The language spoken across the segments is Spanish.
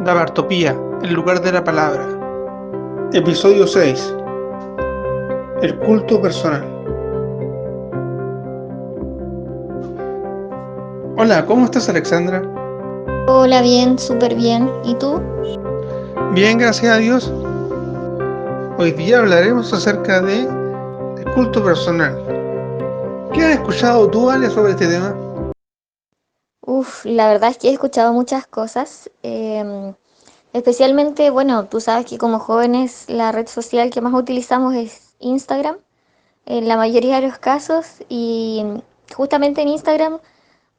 La Bartopía, el lugar de la palabra. Episodio 6. El culto personal. Hola, ¿cómo estás, Alexandra? Hola, bien, súper bien. ¿Y tú? Bien, gracias a Dios. Hoy día hablaremos acerca de el culto personal. ¿Qué has escuchado tú, Ale, sobre este tema? La verdad es que he escuchado muchas cosas. Especialmente, bueno, tú sabes que como jóvenes la red social que más utilizamos es Instagram, en la mayoría de los casos. Y justamente en Instagram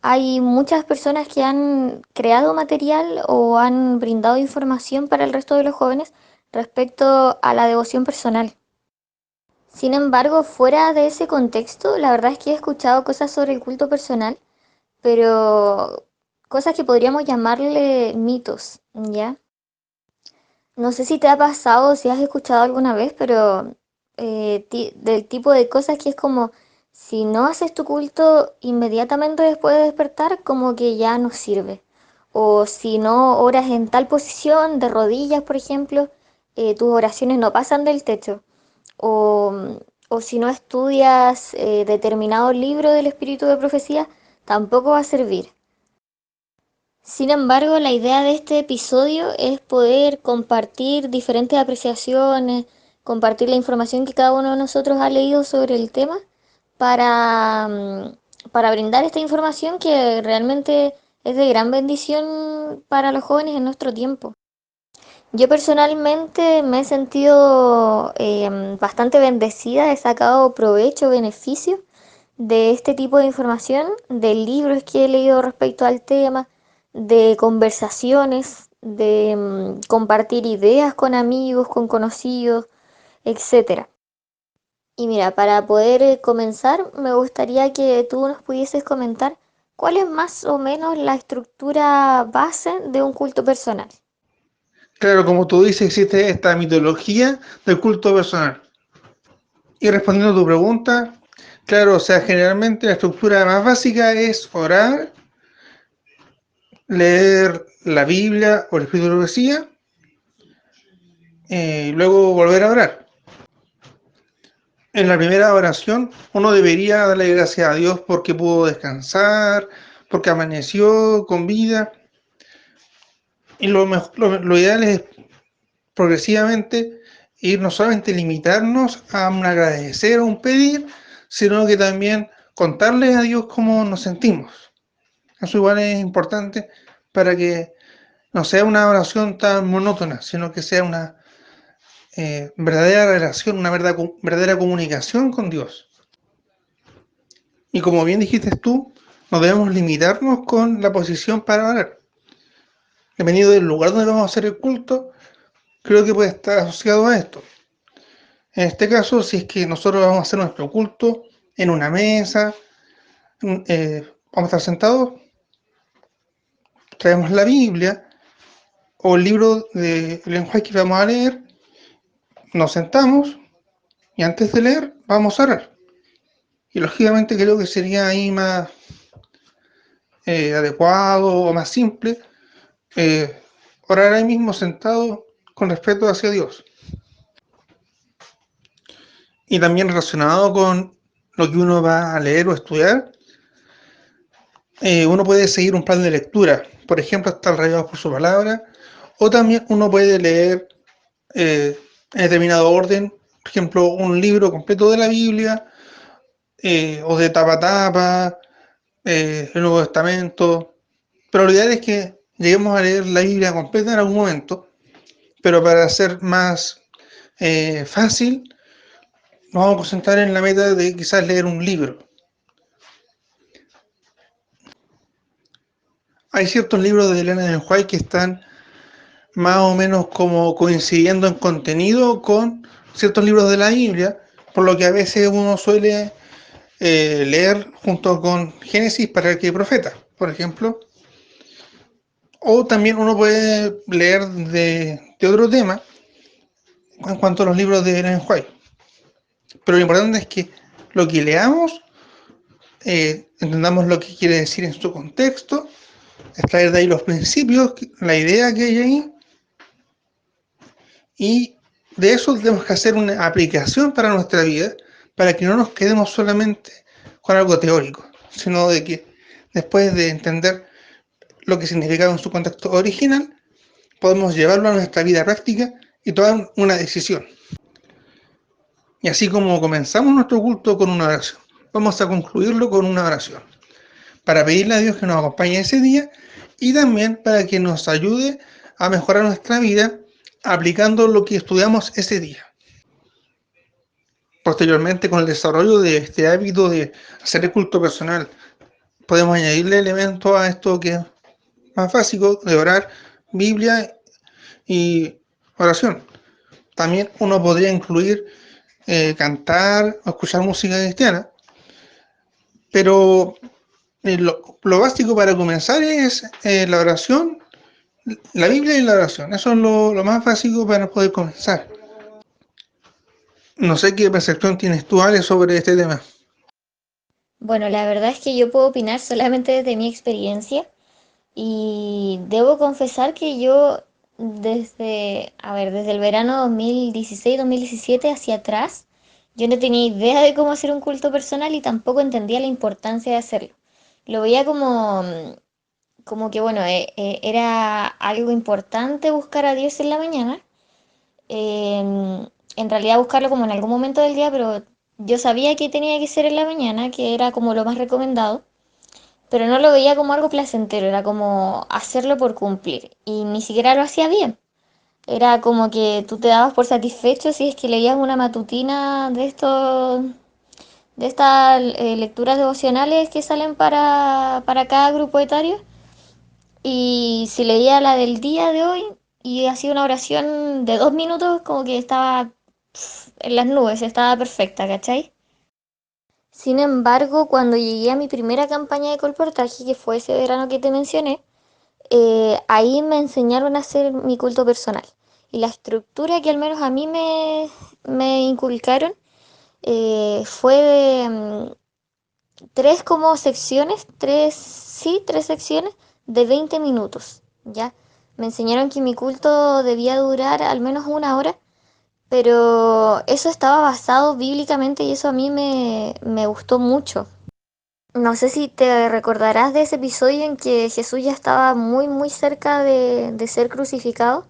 hay muchas personas que han creado material o han brindado información para el resto de los jóvenes respecto a la devoción personal. Sin embargo, fuera de ese contexto, la verdad es que he escuchado cosas sobre el culto personal, pero cosas que podríamos llamarle mitos, ¿ya? No sé si te ha pasado, si has escuchado alguna vez, pero del tipo de cosas que es como, si no haces tu culto inmediatamente después de despertar, como que ya no sirve. O si no oras en tal posición, de rodillas, por ejemplo, tus oraciones no pasan del techo. O, o si no estudias determinado libro del espíritu de profecía, tampoco va a servir. Sin embargo, la idea de este episodio es poder compartir diferentes apreciaciones, compartir la información que cada uno de nosotros ha leído sobre el tema para, para brindar esta información que realmente es de gran bendición para los jóvenes en nuestro tiempo. Yo personalmente me he sentido bastante bendecida, he sacado provecho, beneficio de este tipo de información, de libros que he leído respecto al tema, de conversaciones, de compartir ideas con amigos, con conocidos, etcétera. Y mira, para poder comenzar, me gustaría que tú nos pudieses comentar cuál es más o menos la estructura base de un culto personal. Claro, como tú dices, existe esta mitología del culto personal. Y respondiendo a tu pregunta, claro, o sea, generalmente la estructura más básica es orar, leer la Biblia o el Espíritu de Profecía, y luego volver a orar. En la primera oración uno debería darle gracias a Dios porque pudo descansar, porque amaneció con vida. Y lo ideal es progresivamente ir no solamente limitarnos a un agradecer o un pedir, sino que también contarle a Dios cómo nos sentimos. Eso igual es importante para que no sea una oración tan monótona, sino que sea una verdadera relación, una verdadera comunicación con Dios. Y como bien dijiste tú, no debemos limitarnos con la posición para orar. Dependiendo del lugar donde vamos a hacer el culto, creo que puede estar asociado a esto. En este caso, si es que nosotros vamos a hacer nuestro culto en una mesa, vamos a estar sentados, traemos la Biblia o el libro de lenguaje que vamos a leer, nos sentamos y antes de leer vamos a orar. Y lógicamente creo que sería ahí más adecuado o más simple eh, orar ahí mismo sentado con respeto hacia Dios. Y también relacionado con lo que uno va a leer o estudiar, uno puede seguir un plan de lectura. Por ejemplo, estar rayados por su palabra. O también uno puede leer en determinado orden, por ejemplo, un libro completo de la Biblia, o de tapa a tapa, el Nuevo Testamento. Pero lo ideal es que lleguemos a leer la Biblia completa en algún momento. Pero para hacer más fácil, nos vamos a concentrar en la meta de quizás leer un libro. Hay ciertos libros de Elena de White que están más o menos como coincidiendo en contenido con ciertos libros de la Biblia, por lo que a veces uno suele leer junto con Génesis para el que profeta, por ejemplo, o también uno puede leer de otro tema en cuanto a los libros de Ellen White. Pero lo importante es que lo que leamos, entendamos lo que quiere decir en su contexto, extraer de ahí los principios, la idea que hay ahí, Y de eso tenemos que hacer una aplicación para nuestra vida, para que no nos quedemos solamente con algo teórico, sino de que después de entender lo que significaba en su contexto original, podemos llevarlo a nuestra vida práctica y tomar una decisión. Y así como comenzamos nuestro culto con una oración, vamos a concluirlo con una oración, para pedirle a Dios que nos acompañe ese día y también para que nos ayude a mejorar nuestra vida aplicando lo que estudiamos ese día. Posteriormente, con el desarrollo de este hábito de hacer el culto personal, podemos añadirle elementos a esto que es más básico, de orar, Biblia y oración. También uno podría incluir cantar o escuchar música cristiana, pero lo básico para comenzar es la oración, la Biblia y la oración. Eso es lo más básico para poder comenzar. No sé qué percepción tienes tú, Ale, sobre este tema. Bueno, la verdad es que yo puedo opinar solamente desde mi experiencia y debo confesar que yo desde el verano 2016-2017 hacia atrás, yo no tenía idea de cómo hacer un culto personal y tampoco entendía la importancia de hacerlo. Lo veía como que, bueno, era algo importante buscar a Dios en la mañana. En realidad buscarlo como en algún momento del día, pero yo sabía que tenía que ser en la mañana, que era como lo más recomendado, pero no lo veía como algo placentero, era como hacerlo por cumplir y ni siquiera lo hacía bien. Era como que tú te dabas por satisfecho si es que leías una matutina de estas lecturas devocionales que salen para cada grupo etario. Y si leía la del día de hoy y hacía una oración de 2 minutos, como que estaba en las nubes, estaba perfecta, ¿cachai? Sin embargo, cuando llegué a mi primera campaña de colportaje, que fue ese verano que te mencioné, ahí me enseñaron a hacer mi culto personal. Y la estructura que al menos a mí me inculcaron fue de tres como secciones, tres secciones de 20 minutos, ¿ya? Me enseñaron que mi culto debía durar al menos una hora, pero eso estaba basado bíblicamente y eso a mí me gustó mucho. No sé si te recordarás de ese episodio en que Jesús ya estaba muy, muy cerca de ser crucificado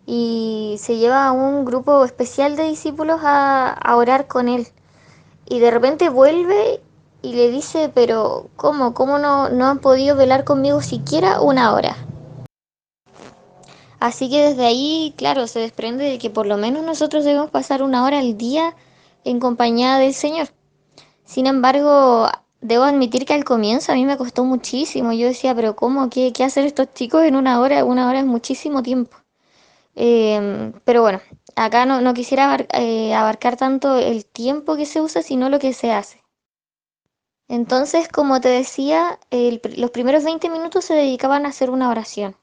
y se lleva a un grupo especial de discípulos a orar con él. Y de repente vuelve y le dice, pero ¿cómo? ¿Cómo no han podido velar conmigo siquiera una hora? Así que desde ahí, claro, se desprende de que por lo menos nosotros debemos pasar una hora al día en compañía del Señor. Sin embargo, debo admitir que al comienzo a mí me costó muchísimo. Yo decía, pero ¿cómo? ¿Qué hacer estos chicos en una hora? Una hora es muchísimo tiempo. Pero bueno, acá no quisiera abarcar tanto el tiempo que se usa, sino lo que se hace. Entonces, como te decía, los primeros 20 minutos se dedicaban a hacer una oración.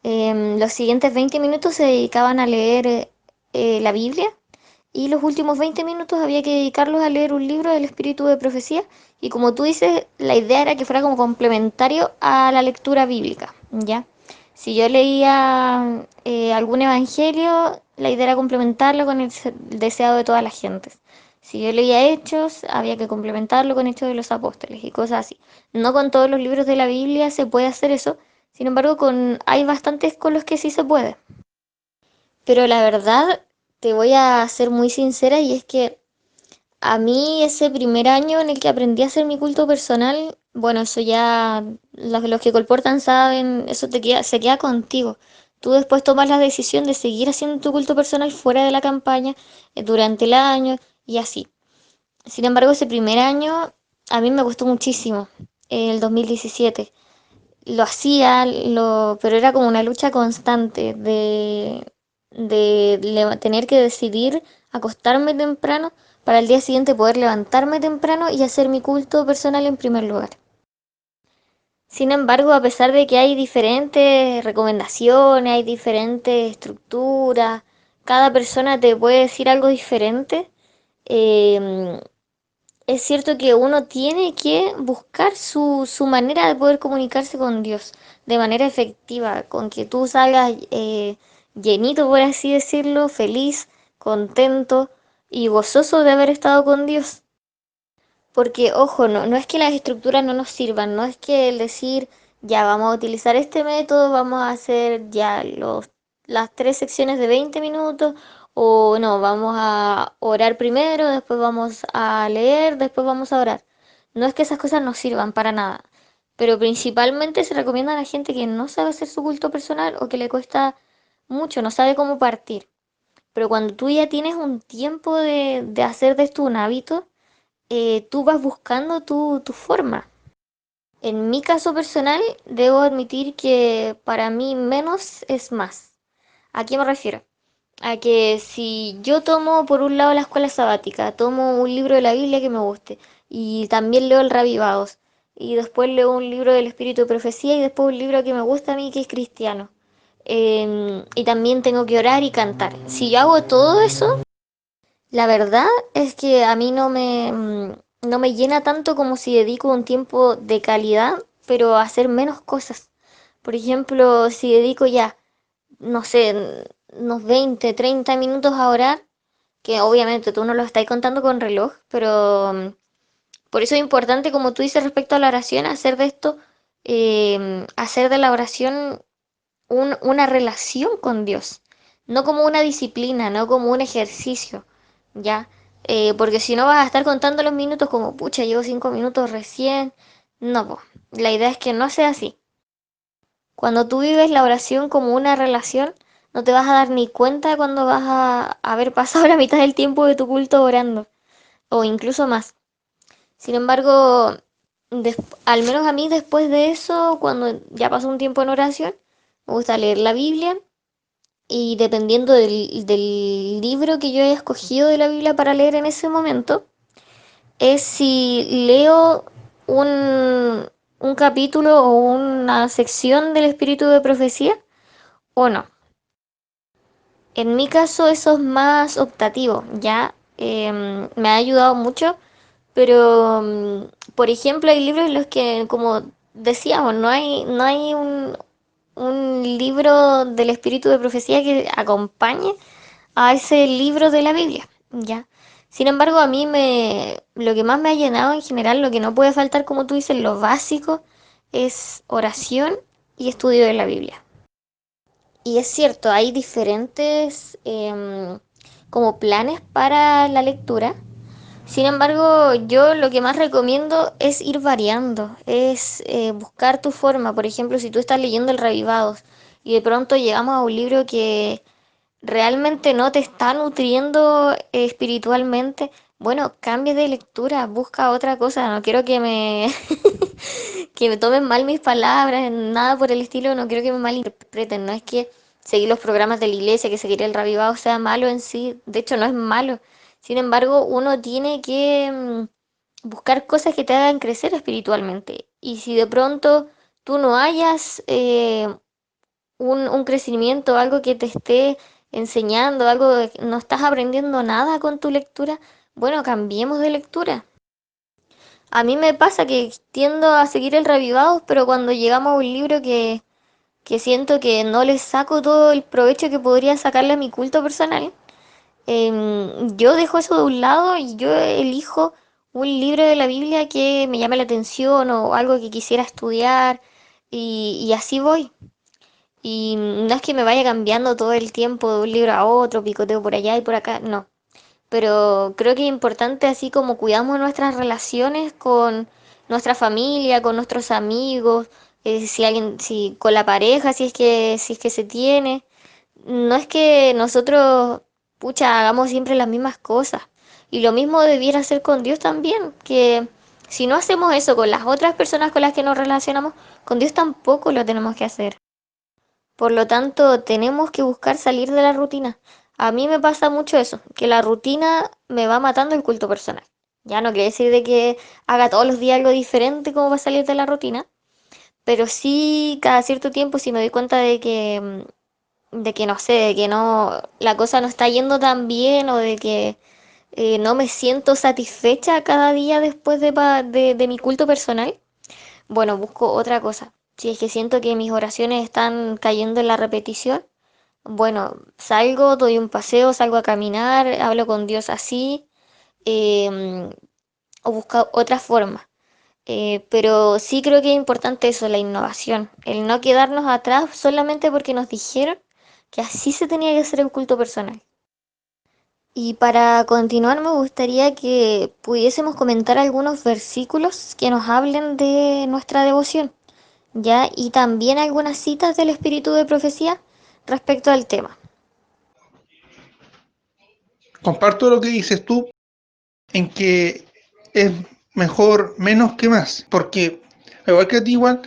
Los siguientes 20 minutos se dedicaban a leer la Biblia y los últimos 20 minutos había que dedicarlos a leer un libro del Espíritu de Profecía. Y como tú dices, la idea era que fuera como complementario a la lectura bíblica, ¿ya? Si yo leía algún evangelio, la idea era complementarlo con el deseado de todas las gentes. Si yo leía Hechos, había que complementarlo con Hechos de los Apóstoles y cosas así. No con todos los libros de la Biblia se puede hacer eso, sin embargo, hay bastantes con los que sí se puede. Pero la verdad, te voy a ser muy sincera y es que a mí ese primer año en el que aprendí a hacer mi culto personal, bueno, eso ya los que colportan saben, eso se queda contigo. Tú después tomas la decisión de seguir haciendo tu culto personal fuera de la campaña, durante el año y así. Sin embargo, ese primer año a mí me costó muchísimo, el 2017 lo hacía, pero era como una lucha constante de tener que decidir acostarme temprano para el día siguiente poder levantarme temprano y hacer mi culto personal en primer lugar. Sin embargo, a pesar de que hay diferentes recomendaciones, hay diferentes estructuras, cada persona te puede decir algo diferente, eh, es cierto que uno tiene que buscar su manera de poder comunicarse con Dios de manera efectiva, con que tú salgas llenito, por así decirlo, feliz, contento y gozoso de haber estado con Dios. Porque, ojo, no es que las estructuras no nos sirvan, no es que el decir, ya vamos a utilizar este método, vamos a hacer ya las 3 secciones de 20 minutos, o no, vamos a orar primero, después vamos a leer, después vamos a orar. No es que esas cosas no sirvan para nada, pero principalmente se recomienda a la gente que no sabe hacer su culto personal o que le cuesta mucho, no sabe cómo partir. Pero cuando tú ya tienes un tiempo de hacer de esto un hábito, tú vas buscando tu forma. En mi caso personal, debo admitir que para mí menos es más. ¿A qué me refiero? A que si yo tomo por un lado la escuela sabática, tomo un libro de la Biblia que me guste y también leo el Reavivados y después leo un libro del Espíritu de Profecía y después un libro que me gusta a mí que es cristiano. Y también tengo que orar y cantar. Si yo hago todo eso, la verdad es que a mí no me llena tanto como si dedico un tiempo de calidad, pero a hacer menos cosas. Por ejemplo, si dedico ya, no sé, unos 20, 30 minutos a orar, que obviamente tú no lo estás contando con reloj, pero por eso es importante, como tú dices respecto a la oración, hacer de esto, hacer de la oración una relación con Dios, no como una disciplina, no como un ejercicio, ¿ya? Porque si no vas a estar contando los minutos como, pucha, llevo 5 minutos recién. No, po. La idea es que no sea así. Cuando tú vives la oración como una relación, no te vas a dar ni cuenta cuando vas a haber pasado la mitad del tiempo de tu culto orando, o incluso más. Sin embargo, al menos a mí después de eso, cuando ya pasó un tiempo en oración, me gusta leer la Biblia y dependiendo del libro que yo haya escogido de la Biblia para leer en ese momento, es si leo un capítulo o una sección del espíritu de profecía o no. En mi caso eso es más optativo, ya me ha ayudado mucho, pero por ejemplo hay libros en los que, como decíamos, no hay un libro del espíritu de profecía que acompañe a ese libro de la Biblia, ¿ya? Sin embargo, lo que más me ha llenado en general, lo que no puede faltar, como tú dices, lo básico, es oración y estudio de la Biblia. Y es cierto, hay diferentes como planes para la lectura. Sin embargo, yo lo que más recomiendo es ir variando, es buscar tu forma. Por ejemplo, si tú estás leyendo el Revivados y de pronto llegamos a un libro que realmente no te está nutriendo espiritualmente, bueno, cambia de lectura, busca otra cosa. No quiero que que me tomen mal mis palabras, nada por el estilo, no quiero que me malinterpreten. No es que seguir los programas de la iglesia, que seguir el Revivado sea malo en sí, de hecho no es malo. Sin embargo, uno tiene que buscar cosas que te hagan crecer espiritualmente. Y si de pronto tú no hayas un crecimiento, algo que te esté enseñando, no estás aprendiendo nada con tu lectura, bueno, cambiemos de lectura. A mí me pasa que tiendo a seguir el Revivados, pero cuando llegamos a un libro que siento que no le saco todo el provecho que podría sacarle a mi culto personal, yo dejo eso de un lado y yo elijo un libro de la Biblia que me llame la atención o algo que quisiera estudiar y así voy. Y no es que me vaya cambiando todo el tiempo de un libro a otro, picoteo por allá y por acá, no. Pero creo que es importante así como cuidamos nuestras relaciones con nuestra familia, con nuestros amigos, si con la pareja, si es que se tiene. No es que nosotros, pucha, hagamos siempre las mismas cosas. Y lo mismo debiera hacer con Dios también, que si no hacemos eso con las otras personas con las que nos relacionamos, con Dios tampoco lo tenemos que hacer. Por lo tanto, tenemos que buscar salir de la rutina. A mí me pasa mucho eso, que la rutina me va matando el culto personal. Ya no quiere decir de que haga todos los días algo diferente como va a salir de la rutina, pero sí cada cierto tiempo si me doy cuenta de que no sé, de que no, la cosa no está yendo tan bien o de que no me siento satisfecha cada día después de mi culto personal, bueno, busco otra cosa. Si es que siento que mis oraciones están cayendo en la repetición, Bueno, salgo, doy un paseo, salgo a caminar, hablo con Dios así, em, o busco otra forma. Pero sí creo que es importante eso, la innovación, el no quedarnos atrás solamente porque nos dijeron que así se tenía que hacer el culto personal. Y para continuar me gustaría que pudiésemos comentar algunos versículos que nos hablen de nuestra devoción, ¿ya? Y también algunas citas del espíritu de profecía respecto al tema. Comparto lo que dices tú en que es mejor menos que más, porque igual que a ti, igual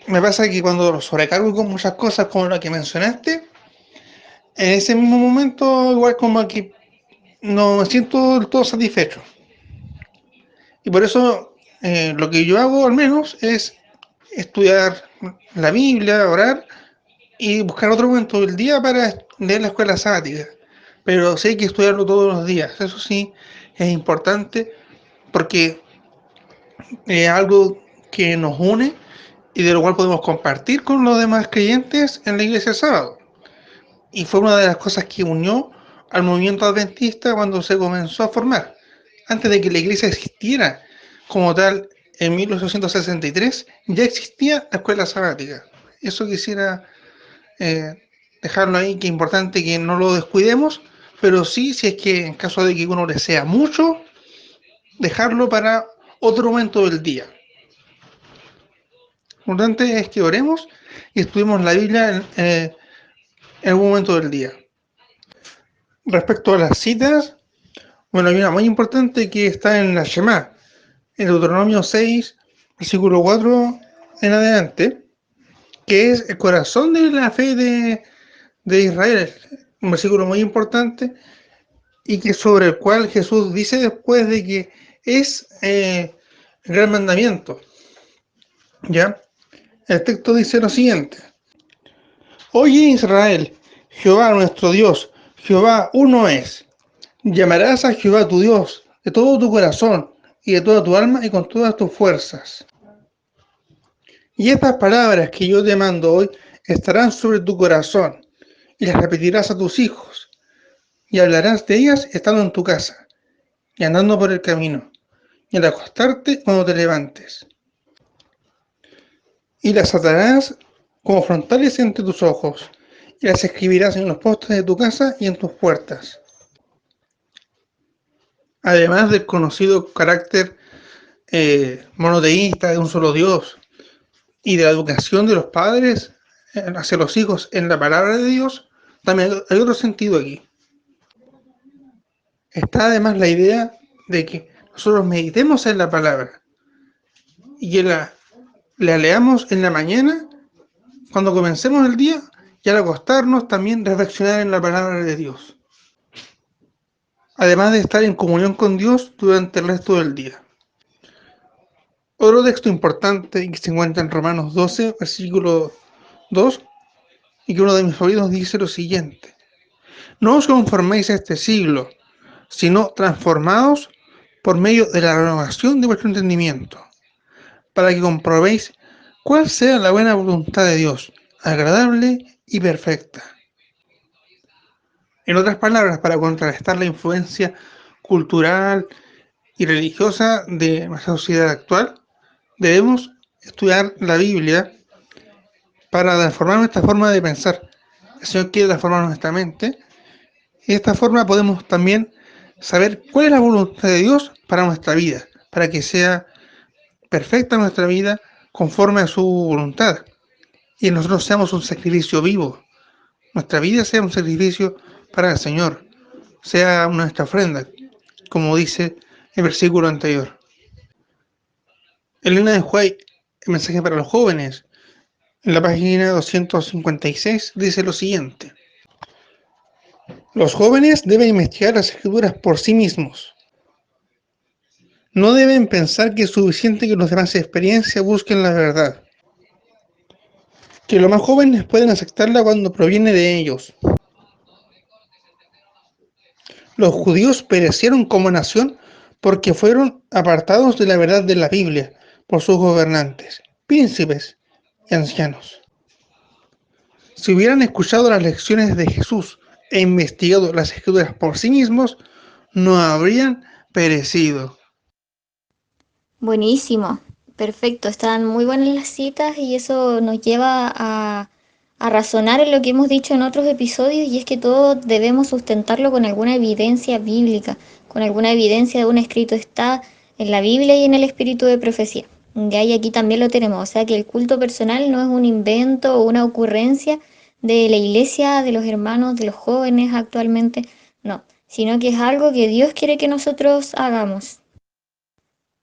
me pasa que cuando sobrecargo con muchas cosas como la que mencionaste, en ese mismo momento igual como que no me siento del todo satisfecho. Y por eso lo que yo hago al menos es estudiar la Biblia, orar y buscar otro momento del día para leer la escuela sabática. Pero sí hay que estudiarlo todos los días, eso sí es importante porque es algo que nos une y de lo cual podemos compartir con los demás creyentes en la iglesia el sábado. Y fue una de las cosas que unió al movimiento adventista cuando se comenzó a formar. Antes de que la iglesia existiera como tal, en 1863 ya existía la escuela sabática. Eso quisiera eh, dejarlo ahí, que es importante que no lo descuidemos, pero sí, si es que en caso de que uno le sea mucho, dejarlo para otro momento del día. Lo importante es que oremos y estudiemos la Biblia en algún momento del día. Respecto a las citas, bueno, hay una muy importante que está en la Shema, en Deuteronomio 6, versículo 4 en adelante, que es el corazón de la fe de Israel, un versículo muy importante y que sobre el cual Jesús dice después de que es el gran mandamiento. ¿Ya? El texto dice lo siguiente: Oye Israel, Jehová nuestro Dios, Jehová uno es. Llamarás a Jehová tu Dios de todo tu corazón y de toda tu alma y con todas tus fuerzas. Y estas palabras que yo te mando hoy estarán sobre tu corazón y las repetirás a tus hijos y hablarás de ellas estando en tu casa y andando por el camino y al acostarte cuando te levantes. Y las atarás como frontales entre tus ojos y las escribirás en los postes de tu casa y en tus puertas. Además del conocido carácter monoteísta de un solo Dios y de la educación de los padres hacia los hijos en la palabra de Dios, también hay otro sentido aquí. Está además la idea de que nosotros meditemos en la palabra y que la leamos en la mañana cuando comencemos el día y al acostarnos también reflexionar en la palabra de Dios. Además de estar en comunión con Dios durante el resto del día. Otro texto importante que se encuentra en Romanos 12, versículo 2, y que uno de mis favoritos dice lo siguiente: No os conforméis a este siglo, sino transformaos por medio de la renovación de vuestro entendimiento, para que comprobéis cuál sea la buena voluntad de Dios, agradable y perfecta. En otras palabras, para contrarrestar la influencia cultural y religiosa de nuestra sociedad actual, debemos estudiar la Biblia para transformar nuestra forma de pensar. El Señor quiere transformar nuestra mente y de esta forma podemos también saber cuál es la voluntad de Dios para nuestra vida, para que sea perfecta nuestra vida conforme a su voluntad y nosotros seamos un sacrificio vivo. Nuestra vida sea un sacrificio para el Señor, sea nuestra ofrenda, como dice el versículo anterior. Elena de White, el mensaje para los jóvenes, en la página 256, dice lo siguiente: Los jóvenes deben investigar las escrituras por sí mismos. No deben pensar que es suficiente que los demás de experiencia busquen la verdad, que los más jóvenes pueden aceptarla cuando proviene de ellos. Los judíos perecieron como nación porque fueron apartados de la verdad de la Biblia por sus gobernantes, príncipes y ancianos. Si hubieran escuchado las lecciones de Jesús e investigado las escrituras por sí mismos, no habrían perecido. Buenísimo, perfecto, están muy buenas las citas y eso nos lleva a razonar en lo que hemos dicho en otros episodios y es que todo debemos sustentarlo con alguna evidencia bíblica, con alguna evidencia de un escrito está en la Biblia y en el espíritu de profecía. De ahí aquí también lo tenemos, o sea que el culto personal no es un invento o una ocurrencia de la iglesia, de los hermanos, de los jóvenes actualmente, no, sino que es algo que Dios quiere que nosotros hagamos,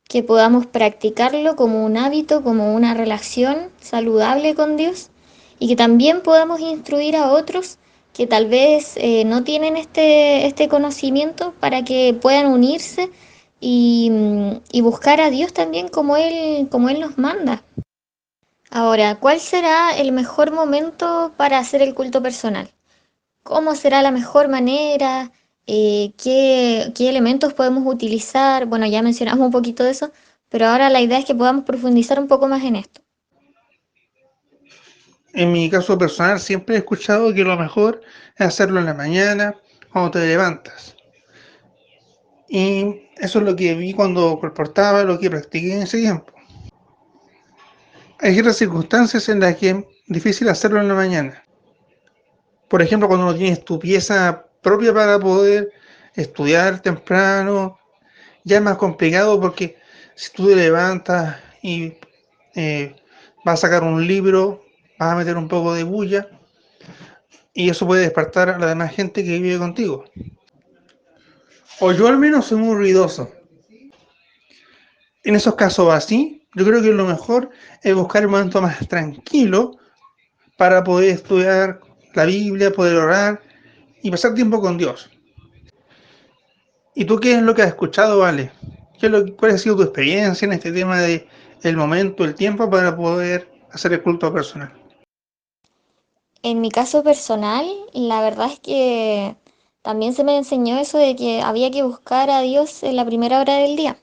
que podamos practicarlo como un hábito, como una relación saludable con Dios y que también podamos instruir a otros que tal vez no tienen este conocimiento para que puedan unirse y buscar a Dios también como Él nos manda. Ahora, ¿cuál será el mejor momento para hacer el culto personal? ¿Cómo será la mejor manera? ¿Qué elementos podemos utilizar? Bueno, ya mencionamos un poquito de eso, pero ahora la idea es que podamos profundizar un poco más en esto. En mi caso personal siempre he escuchado que lo mejor es hacerlo en la mañana, cuando te levantas. Y eso es lo que vi cuando colportaba, lo que practiqué en ese tiempo. Hay ciertas circunstancias en las que es difícil hacerlo en la mañana. Por ejemplo, cuando no tienes tu pieza propia para poder estudiar temprano, ya es más complicado porque si tú te levantas y eh, vas a sacar un libro, vas a meter un poco de bulla y eso puede despertar a la demás gente que vive contigo. O yo al menos soy muy ruidoso. En esos casos así, yo creo que lo mejor es buscar el momento más tranquilo para poder estudiar la Biblia, poder orar y pasar tiempo con Dios. ¿Y tú qué es lo que has escuchado, Vale? ¿Cuál ha sido tu experiencia en este tema de el momento, el tiempo para poder hacer el culto personal? En mi caso personal, la verdad es que también se me enseñó eso de que había que buscar a Dios en la primera hora del día.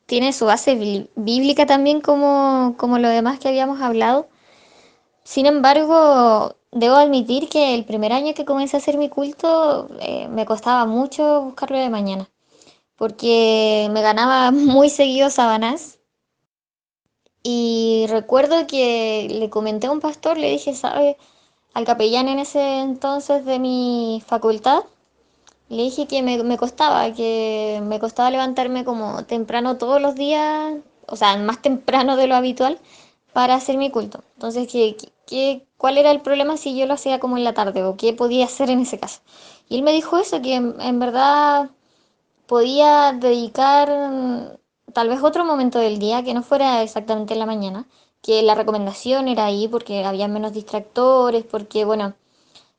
Tiene su base bíblica también como lo demás que habíamos hablado. Sin embargo, debo admitir que el primer año que comencé a hacer mi culto me costaba mucho buscarlo de mañana, porque me ganaba muy seguido Sabanás. Y recuerdo que le comenté a un pastor, le dije, ¿sabe? Al capellán en ese entonces de mi facultad, le dije que me costaba levantarme como temprano todos los días, o sea, más temprano de lo habitual, para hacer mi culto. Entonces, ¿cuál era el problema si yo lo hacía como en la tarde o qué podía hacer en ese caso? Y él me dijo eso, que en verdad podía dedicar tal vez otro momento del día que no fuera exactamente en la mañana, que la recomendación era ahí porque había menos distractores, porque bueno,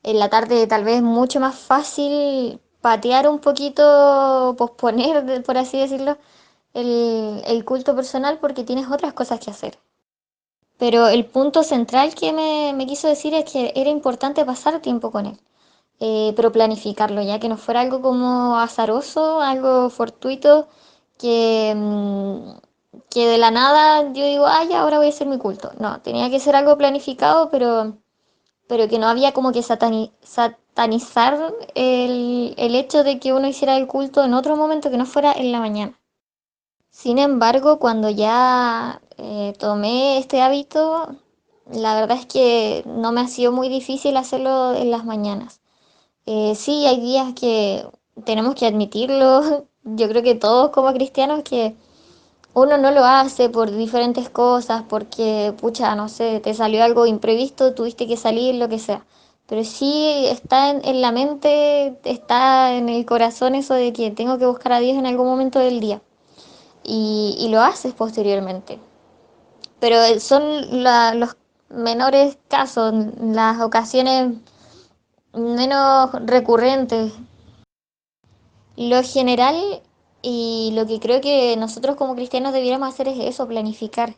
en la tarde tal vez mucho más fácil patear un poquito, posponer, por así decirlo, el culto personal porque tienes otras cosas que hacer. Pero el punto central que me quiso decir es que era importante pasar tiempo con él, pero planificarlo, ya que no fuera algo como azaroso, algo fortuito, que, que de la nada yo digo, ay, ahora voy a hacer mi culto. No, tenía que ser algo planificado, pero que no había como que satanizar el hecho de que uno hiciera el culto en otro momento que no fuera en la mañana. Sin embargo, cuando ya tomé este hábito, la verdad es que no me ha sido muy difícil hacerlo en las mañanas. Sí, hay días que tenemos que admitirlo, yo creo que todos como cristianos que uno no lo hace por diferentes cosas, porque, pucha, no sé, te salió algo imprevisto, tuviste que salir, lo que sea. Pero sí está en la mente, está en el corazón eso de que tengo que buscar a Dios en algún momento del día. Y lo haces posteriormente. Pero son los menores casos, las ocasiones menos recurrentes. Lo general y lo que creo que nosotros como cristianos debiéramos hacer es eso, planificar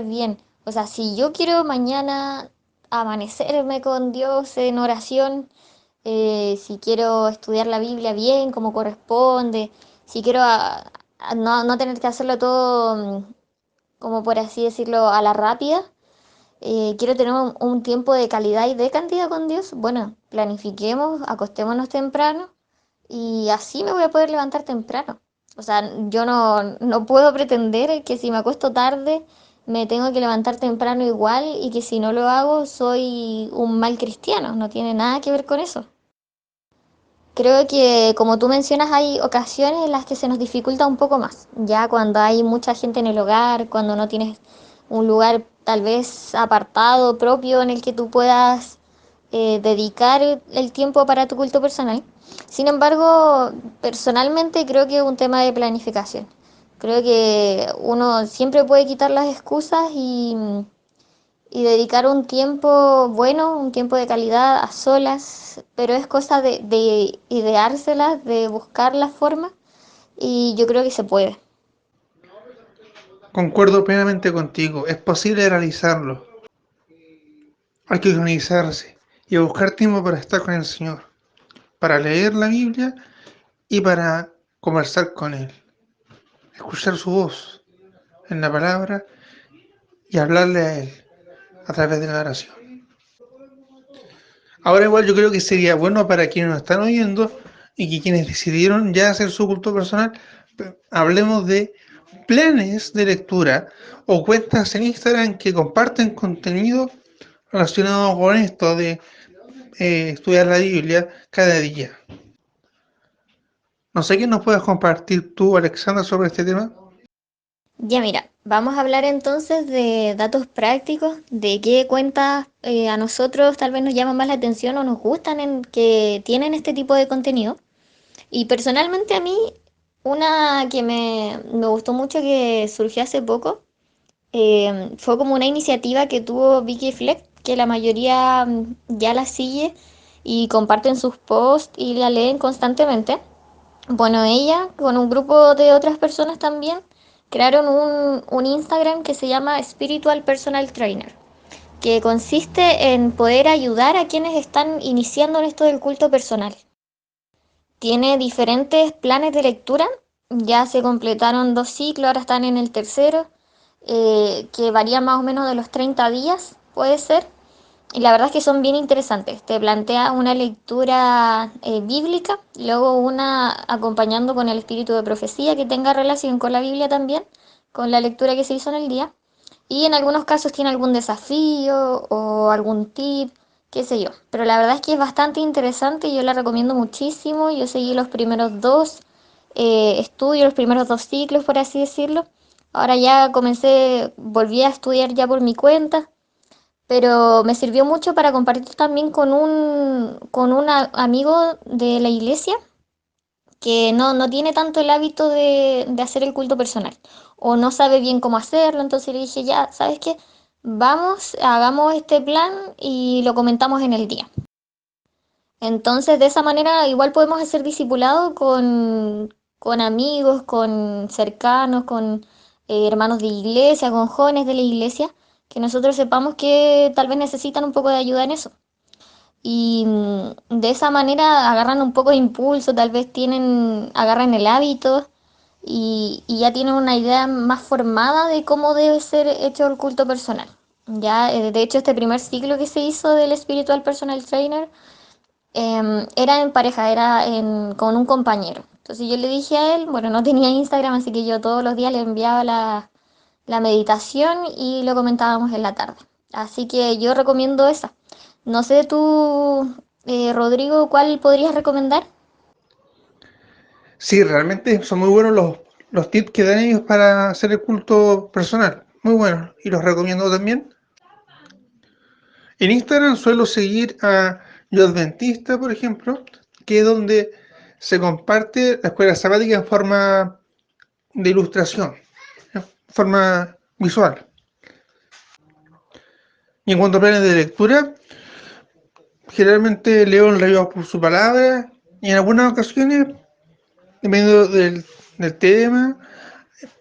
bien. O sea, si yo quiero mañana amanecerme con Dios en oración, si quiero estudiar la Biblia bien, como corresponde, si quiero no tener que hacerlo todo, como por así decirlo, a la rápida, quiero tener un tiempo de calidad y de cantidad con Dios, bueno, planifiquemos, acostémonos temprano y así me voy a poder levantar temprano. O sea, yo no puedo pretender que si me acuesto tarde me tengo que levantar temprano igual y que si no lo hago soy un mal cristiano, no tiene nada que ver con eso. Creo que, como tú mencionas, hay ocasiones en las que se nos dificulta un poco más, ya cuando hay mucha gente en el hogar, cuando no tienes un lugar tal vez apartado, propio, en el que tú puedas dedicar el tiempo para tu culto personal. Sin embargo, personalmente creo que es un tema de planificación. Creo que uno siempre puede quitar las excusas y dedicar un tiempo bueno, un tiempo de calidad a solas, pero es cosa de ideárselas, de buscar la forma y yo creo que se puede. Concuerdo plenamente contigo, es posible realizarlo. Hay que organizarse y buscar tiempo para estar con el Señor, para leer la Biblia y para conversar con Él, escuchar su voz en la palabra y hablarle a Él a través de la oración. Ahora igual yo creo que sería bueno para quienes nos están oyendo y que quienes decidieron ya hacer su culto personal, hablemos de planes de lectura o cuentas en Instagram que comparten contenido relacionado con esto de estudiar la Biblia cada día. No sé qué nos puedas compartir tú, Alexandra, sobre este tema. Ya mira, vamos a hablar entonces de datos prácticos, de qué cuentas a nosotros tal vez nos llaman más la atención o nos gustan en que tienen este tipo de contenido. Y personalmente a mí, una que me gustó mucho que surgió hace poco, fue como una iniciativa que tuvo Vicky Fleck, que la mayoría ya la sigue y comparten sus posts y la leen constantemente. Bueno, ella con un grupo de otras personas también crearon un Instagram que se llama Spiritual Personal Trainer, que consiste en poder ayudar a quienes están iniciando en esto del culto personal. Tiene diferentes planes de lectura, ya se completaron 2 ciclos, ahora están en el tercero, que varía más o menos de los 30 días, puede ser. Y la verdad es que son bien interesantes. Te plantea una lectura bíblica, luego una acompañando con el espíritu de profecía que tenga relación con la Biblia también, con la lectura que se hizo en el día. Y en algunos casos tiene algún desafío o algún tip, qué sé yo. Pero la verdad es que es bastante interesante y yo la recomiendo muchísimo. Yo seguí los primeros dos estudios, los primeros 2 ciclos, por así decirlo. Ahora ya comencé, volví a estudiar ya por mi cuenta, pero me sirvió mucho para compartir también con un amigo de la iglesia que no tiene tanto el hábito de hacer el culto personal o no sabe bien cómo hacerlo, entonces le dije, ya, ¿sabes qué? Vamos, hagamos este plan y lo comentamos en el día. Entonces, de esa manera igual podemos hacer discipulado con amigos, con cercanos, con hermanos de iglesia, con jóvenes de la iglesia, que nosotros sepamos que tal vez necesitan un poco de ayuda en eso. Y de esa manera agarran un poco de impulso, tal vez agarran el hábito y ya tienen una idea más formada de cómo debe ser hecho el culto personal. Ya, de hecho, este primer ciclo que se hizo del Spiritual Personal Trainer era en pareja, con un compañero. Entonces yo le dije a él, bueno, no tenía Instagram, así que yo todos los días le enviaba la meditación y lo comentábamos en la tarde. Así que yo recomiendo esa. No sé tú, Rodrigo, ¿cuál podrías recomendar? Sí, realmente son muy buenos los tips que dan ellos para hacer el culto personal. Muy buenos. Y los recomiendo también. En Instagram suelo seguir a Yo Adventista, por ejemplo, que es donde se comparte la escuela sabática en forma de ilustración, en forma visual. Y en cuanto a planes de lectura, generalmente leo el review por su palabra y en algunas ocasiones, dependiendo del tema,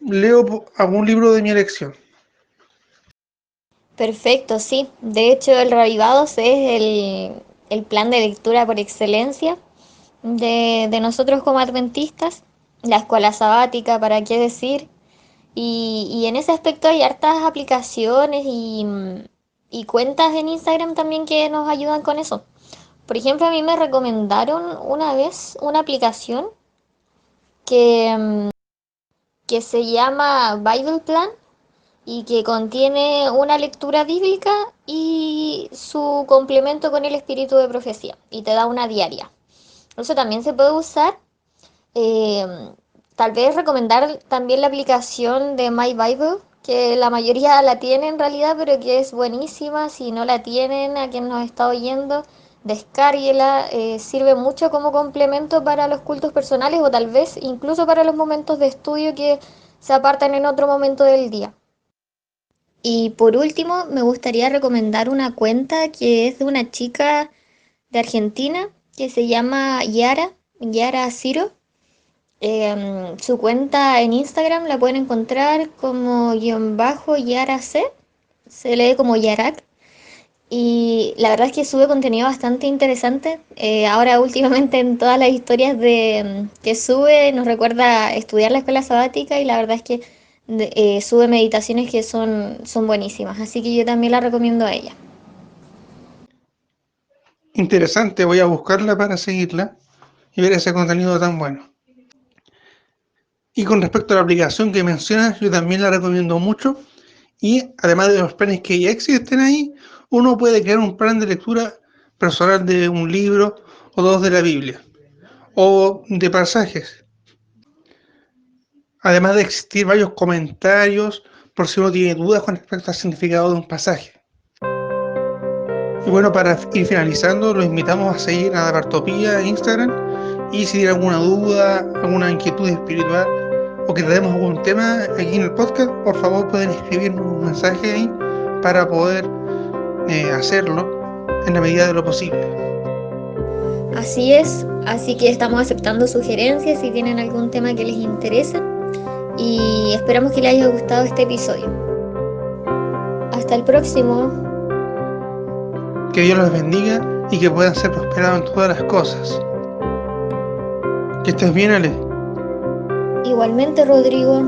leo algún libro de mi elección. Perfecto, sí. De hecho, el Reavivados es el plan de lectura por excelencia de nosotros como adventistas. La escuela sabática, ¿para qué decir? Y en ese aspecto hay hartas aplicaciones y cuentas en Instagram también que nos ayudan con eso. Por ejemplo, a mí me recomendaron una vez una aplicación que, que se llama Bible Plan y que contiene una lectura bíblica y su complemento con el espíritu de profecía y te da una diaria. Eso también se puede usar. Eh, Tal vez recomendar también la aplicación de My Bible, que la mayoría la tiene en realidad, pero que es buenísima. Si no la tienen, a quien nos está oyendo, descárguela. Sirve mucho como complemento para los cultos personales o tal vez incluso para los momentos de estudio que se apartan en otro momento del día. Y por último, me gustaría recomendar una cuenta que es de una chica de Argentina que se llama Yara Ciro. Su cuenta en Instagram la pueden encontrar como guión bajo Yara C, se lee como Yarak. Y la verdad es que sube contenido bastante interesante. Ahora últimamente en todas las historias que sube nos recuerda estudiar la escuela sabática y la verdad es que sube meditaciones que son buenísimas. Así que yo también la recomiendo a ella. Interesante, voy a buscarla para seguirla y ver ese contenido tan bueno. Y con respecto a la aplicación que mencionas, yo también la recomiendo mucho. Y además de los planes que ya existen ahí, uno puede crear un plan de lectura personal de un libro o dos de la Biblia, o de pasajes. Además de existir varios comentarios por si uno tiene dudas con respecto al significado de un pasaje. Y bueno, para ir finalizando, los invitamos a seguir a Bartopía en Instagram y si tienen alguna duda, alguna inquietud espiritual o que tratemos algún tema aquí en el podcast, por favor pueden escribirnos un mensaje ahí para poder hacerlo en la medida de lo posible. Así es, así que estamos aceptando sugerencias si tienen algún tema que les interese y esperamos que les haya gustado este episodio. Hasta el próximo. Que Dios los bendiga y que puedan ser prosperados en todas las cosas. Que estés bien, Ale. Igualmente, Rodrigo.